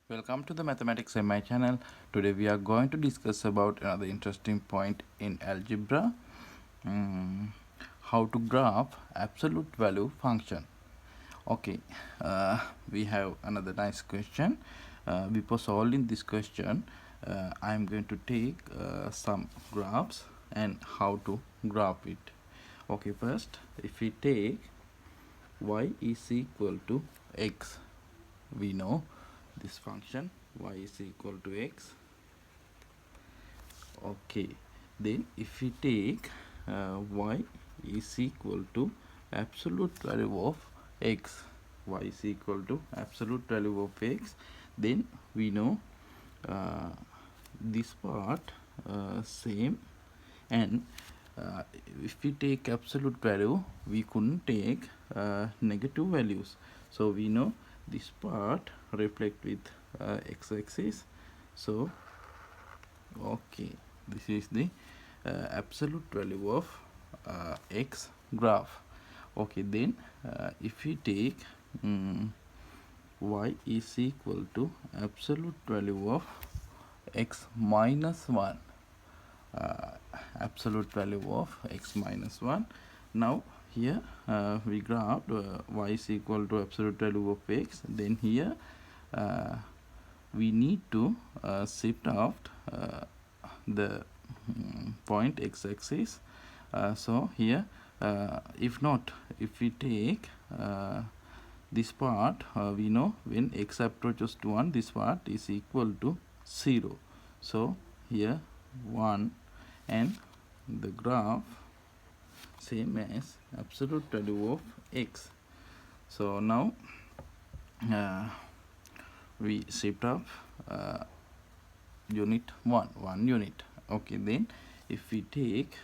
Welcome to the Mathematics MI channel. Today we are going to discuss about another interesting point in algebra. Mm, how to graph absolute value function. Okay, we have another nice question. Before solving this question, I am going to take some graphs and how to graph it. Okay, first if we take y is equal to x, we know this function y is equal to x. Okay, then if we take y is equal to absolute value of x, y is equal to absolute value of x, then we know uh, this part same, and if we take absolute value we couldn't take negative values, so we know this part reflect with x-axis. So okay, this is the absolute value of x graph. Okay, then if we take y is equal to absolute value of x minus 1, uh, absolute value of x minus 1. Now here we graphed y is equal to absolute value of x, then here we need to shift out the point x-axis. So here if not, if we take this part, we know when x approaches to 1, this part is equal to 0. So here 1, and the graph same as absolute value of x. So now we shift up unit 1 unit. Okay, then if we take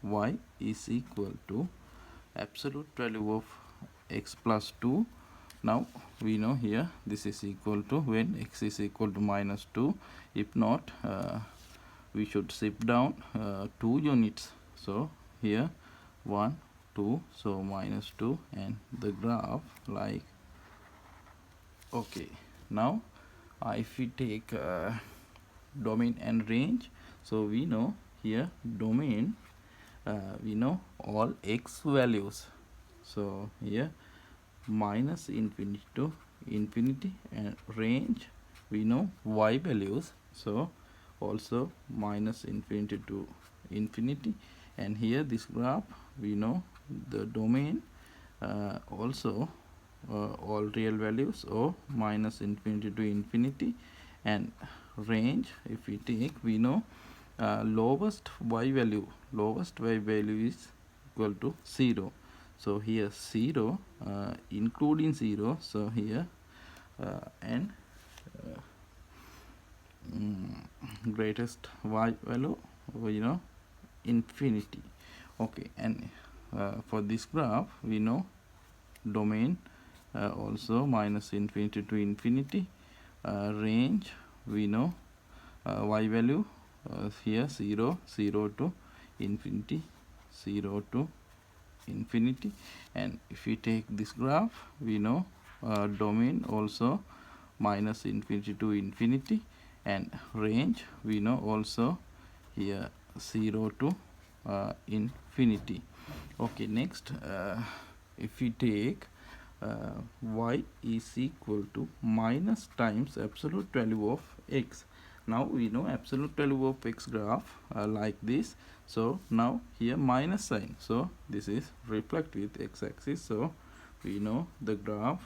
y is equal to absolute value of x plus 2, now we know here this is equal to when x is equal to minus 2. If not, we should shift down 2 units. So here 1 2, so minus 2, and the graph like. Okay, now if we take domain and range, so we know here domain, we know all x values, so here minus infinity to infinity, and range we know y values, so also minus infinity to infinity. And here this graph we know the domain also all real values or minus infinity to infinity, and range if we take, we know lowest y value is equal to 0. So here 0 including 0, so here and greatest y value, you know, infinity. Okay, and for this graph we know domain also minus infinity to infinity, range we know y value here 0 to infinity, 0 to infinity. And if we take this graph, we know domain also minus infinity to infinity, and range we know also here 0 to infinity. Okay, next if we take y is equal to minus times absolute value of x. Now we know absolute value of x graph like this, so now here minus sign, so this is reflect with x-axis, so we know the graph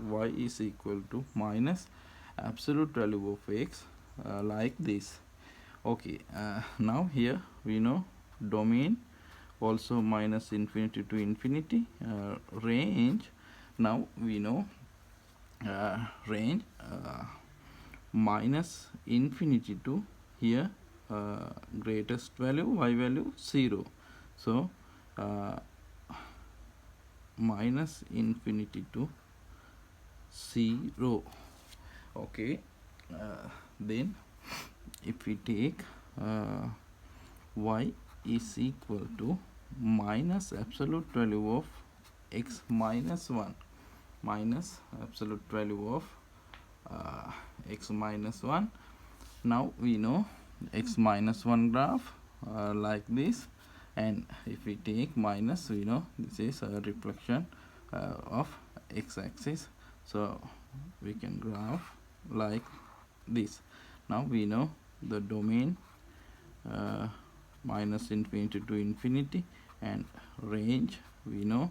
y is equal to minus absolute value of x like this. Okay, now here we know domain also minus infinity to infinity, range now we know range minus infinity to here greatest value y value 0, so minus infinity to 0. Okay, then if we take y is equal to minus absolute value of x minus 1 minus absolute value of x minus 1. Now we know x minus 1 graph like this, and if we take minus, we know this is a reflection of x-axis, so we can graph like this. Now we know the domain minus infinity to infinity, and range we know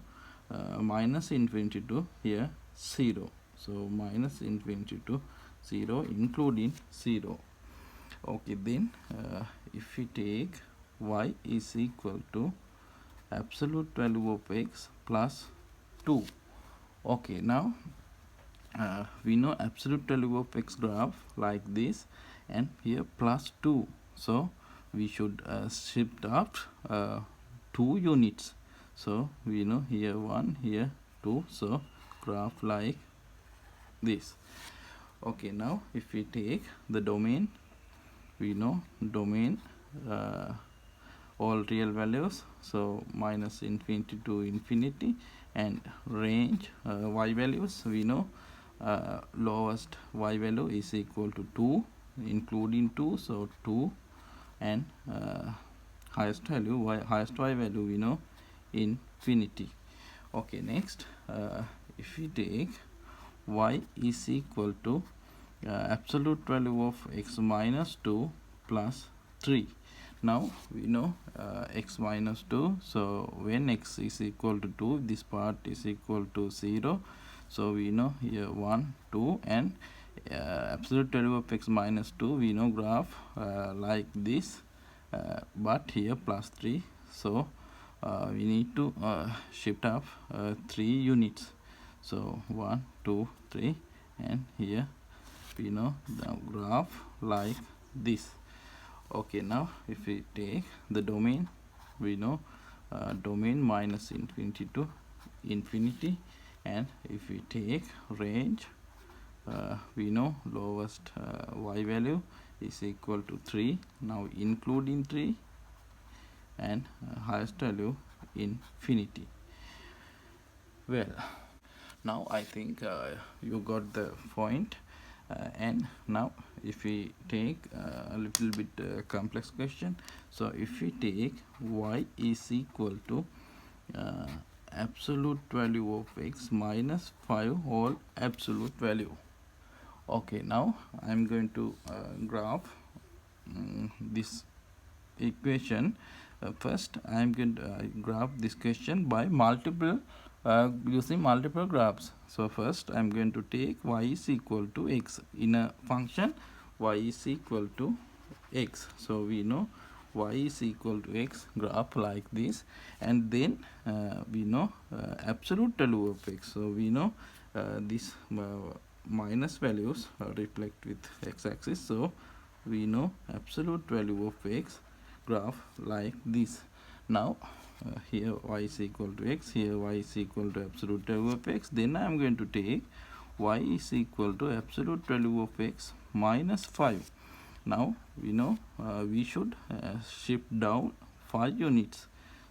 minus infinity to here 0, so minus infinity to 0 including 0. Okay, then if we take y is equal to absolute value of x plus 2. Okay, now we know absolute value of x graph like this, and here plus 2, so we should shift up 2 units. So we know here 1, here 2, so graph like this. Okay, now if we take the domain, we know domain all real values, so minus infinity to infinity, and range y values we know lowest y value is equal to 2 including 2, so 2, and highest y value we know infinity. Okay, next if we take y is equal to absolute value of x minus 2 plus 3. Now we know x minus 2, so when x is equal to 2, this part is equal to 0, so we know here 1, 2, and absolute value of x minus 2 we know graph like this, but here plus 3, so we need to shift up 3 units, so 1, 2, 3, and here we know the graph like this. Okay, now if we take the domain, we know domain minus infinity to infinity, and if we take range, we know lowest y value is equal to 3, now including 3, and highest value infinity. Well, now I think you got the point. And now if we take a little bit complex question, so if we take y is equal to absolute value of x minus 5 whole absolute value. Okay, now I'm going to graph this equation. First I'm going to graph this question by multiple using multiple graphs. So first I'm going to take y is equal to x in a function y is equal to x, so we know y is equal to x graph like this, and then we know absolute value of x, so we know this minus values reflect with x-axis, so we know absolute value of x graph like this. Now here y is equal to x, here y is equal to absolute value of x, then I am going to take y is equal to absolute value of x minus 5. Now we know we should shift down 5 units,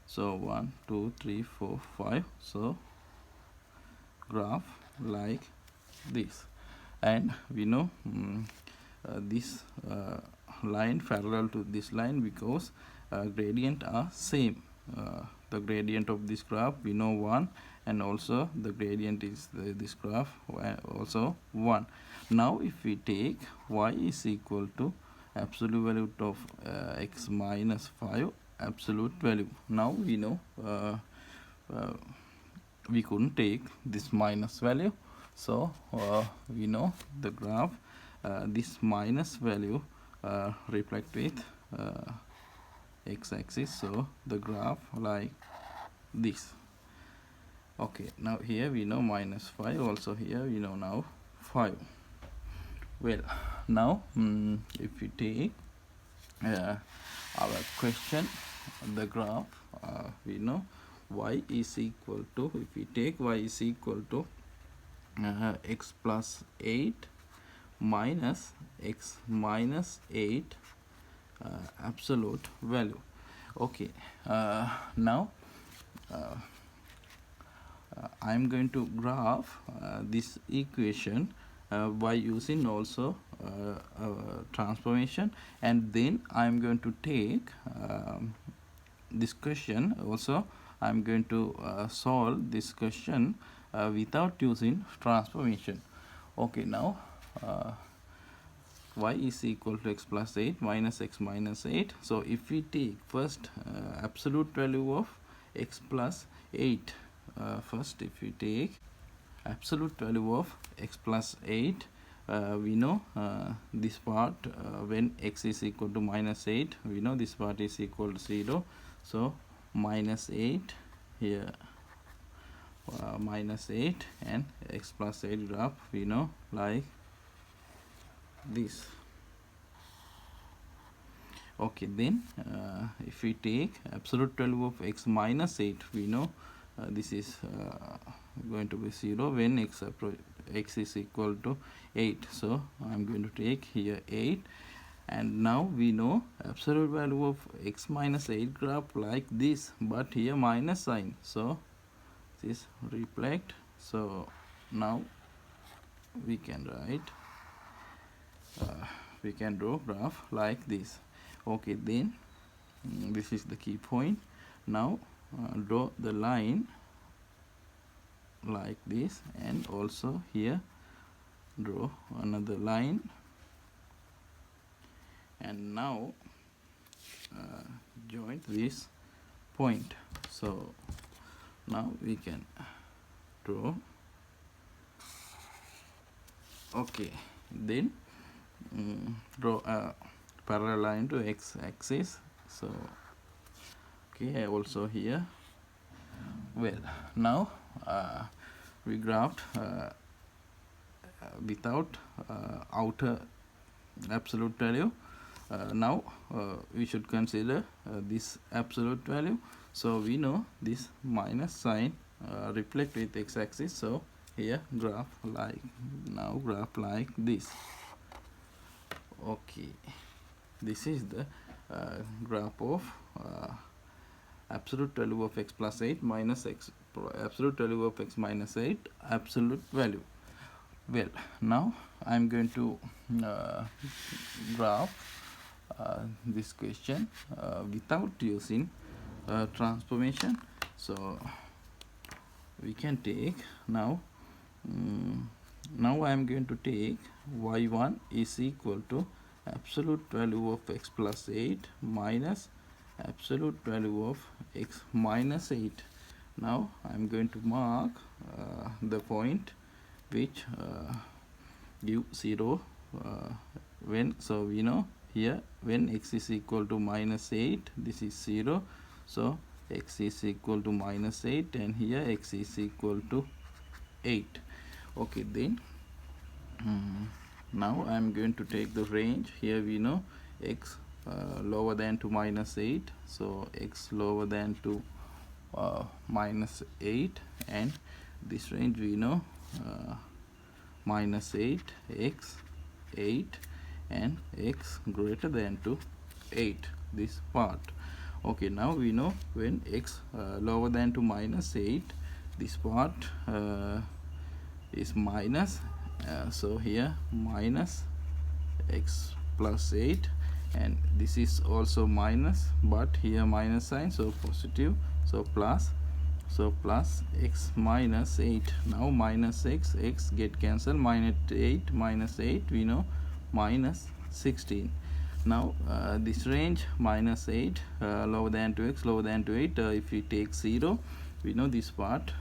so 1, 2, 3, 4, 5, so graph like this, and we know this line parallel to this line because gradient are same. The gradient of this graph we know 1, and also the gradient is this graph also 1. Now if we take y is equal to absolute value of x minus 5 absolute value, now we know we couldn't take this minus value, so we know the graph this minus value reflect with x-axis, so the graph like this. Okay, now here we know minus 5, also here we know now 5. Well, now if we take our question, the graph we know y is equal to, if we take y is equal to x plus 8 minus x minus 8 absolute value. Okay, now I'm going to graph this equation by using also transformation. And then I'm going to take this question also. I'm going to solve this question without using transformation. Okay, now y is equal to x plus 8 minus x minus 8. So if we take first absolute value of x plus 8, first if we take absolute value of x plus 8, we know this part when x is equal to minus 8, we know this part is equal to 0. So minus 8 here, minus 8, and x plus 8 graph we know like this. Okay, then if we take absolute value of x minus 8, we know this is going to be 0 when x is equal to 8. So I'm going to take here 8, and now we know absolute value of x minus 8 graph like this, but here minus sign, so this reflect. So now we can write we can draw graph like this. Okay, then this is the key point. Now draw the line like this, and also here draw another line, and now join this point. So now we can draw. Okay, then draw a parallel line to x axis. So okay, also here. Well, now we graphed without outer absolute value. Now we should consider this absolute value. So we know this minus sign reflect with x-axis. So here graph like this. Okay, this is the graph of absolute value of x plus 8 minus x absolute value of x minus 8 absolute value. Well, now I'm going to graph this question without using transformation. So we can take now now I am going to take y1 is equal to absolute value of x plus 8 minus absolute value of x minus 8. Now I am going to mark the point which give 0 when, so we know here when x is equal to minus 8, this is 0, so x is equal to minus 8, and here x is equal to 8. Okay, then now I am going to take the range. Here we know x lower than to minus 8, so x lower than to minus 8, and this range we know minus 8, x 8, and x greater than to 8, this part. Okay, now we know when x lower than to minus 8, this part is minus, so here minus x plus 8, and this is also minus, but here minus sign, so positive, so plus, so plus x minus 8. Now minus x get cancelled, minus 8 minus 8 we know minus 16. Now this range minus 8 lower than to x lower than to 8, if we take 0, we know this part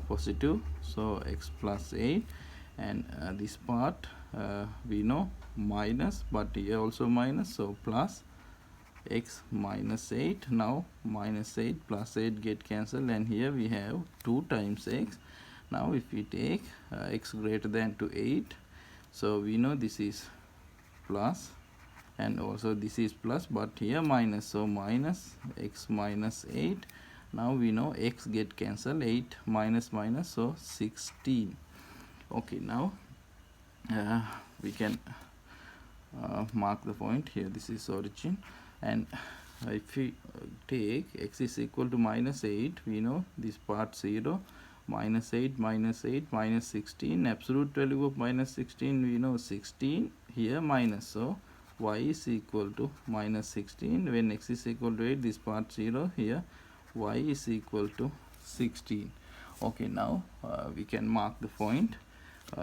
positive, so x plus 8, and this part we know minus, but here also minus, so plus x minus 8. Now minus 8 plus 8 get cancelled, and here we have 2 times x. Now if we take x greater than to 8, so we know this is plus, and also this is plus, but here minus, so minus x minus 8. Now we know x get cancelled, 8 minus minus, so 16. Okay, now we can mark the point here. This is origin, and if we take x is equal to minus 8, we know this part 0, minus 8, minus 8, minus 16. Absolute value of minus 16, we know 16, here minus, so y is equal to minus 16. When x is equal to 8, this part 0, here y is equal to 16. Okay, now we can mark the point.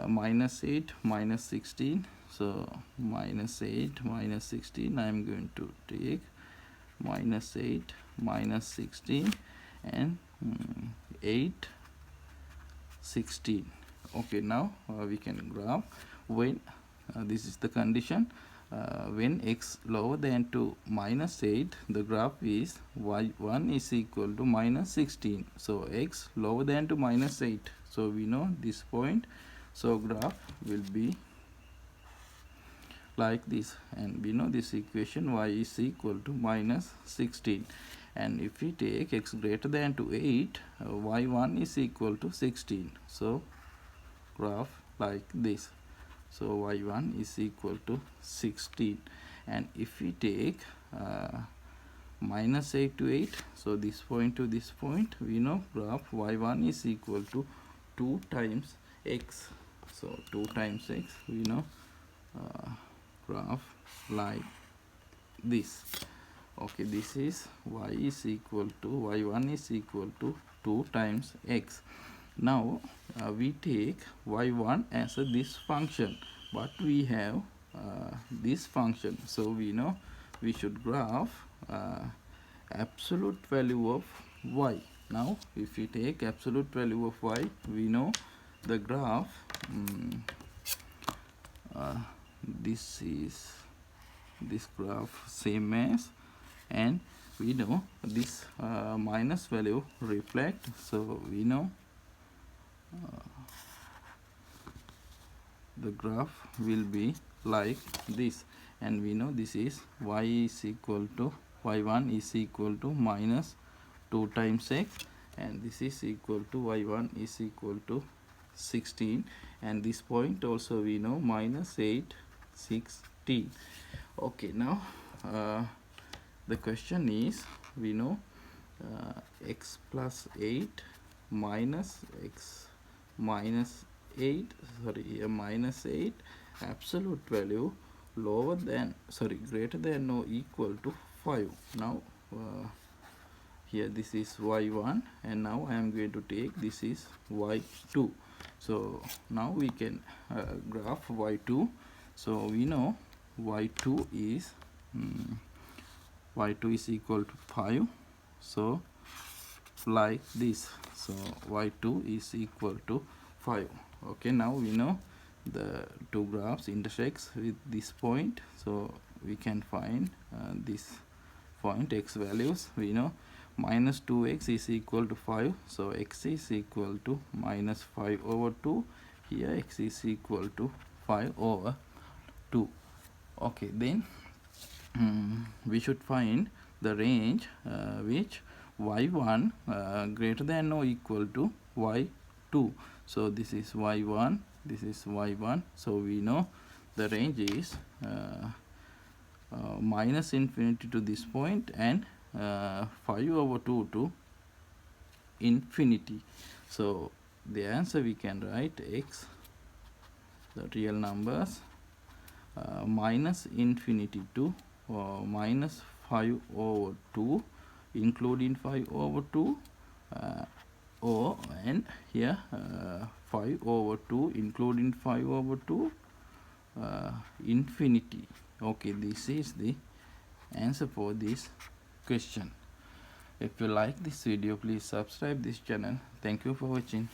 Minus 8, minus 16, so minus 8, minus 16, I am going to take minus 8, minus 16, and 8, 16. Okay, now we can graph when this is the condition. When x lower than to minus 8, the graph is y1 is equal to minus 16. So x lower than to minus 8, so we know this point, so graph will be like this, and we know this equation y is equal to minus 16. And if we take x greater than to 8, y1 is equal to 16, so graph like this, so y1 is equal to 16. And if we take minus 8 to 8, so this point to this point, we know graph y1 is equal to 2 times x, so 2 times x, we know graph like this. Okay, this is y is equal to y1 is equal to 2 times x. Now we take y1 as this function, but we have this function, so we know we should graph absolute value of y. Now if we take absolute value of y, we know the graph this is this graph same as, and we know this minus value reflect, so we know the graph will be like this, and we know this is y is equal to y1 is equal to minus 2 times x, and this is equal to y1 is equal to 16, and this point also we know minus 8, 16. Okay, now the question is, we know x plus 8 minus x minus 8, minus 8, absolute value lower than, greater than or equal to 5. Now here this is y1, and now I am going to take this is y2. So now we can graph y2. So we know y2 is y2 is equal to 5, so like this, so y2 is equal to 5. Okay, now we know the two graphs intersects with this point, so we can find this point x values. We know minus 2x is equal to 5, so x is equal to minus 5 over 2. Here x is equal to 5 over 2. Okay, then we should find the range which y1 greater than or equal to y2. So this is y1, this is y1, so we know the range is minus infinity to this point, and 5 over 2 to infinity. So the answer we can write x, the real numbers, minus infinity to minus 5 over 2, including 5 over 2, and here 5 over 2 including 5 over 2, infinity. Okay, this is the answer for this question. If you like this video, please subscribe this channel. Thank you for watching.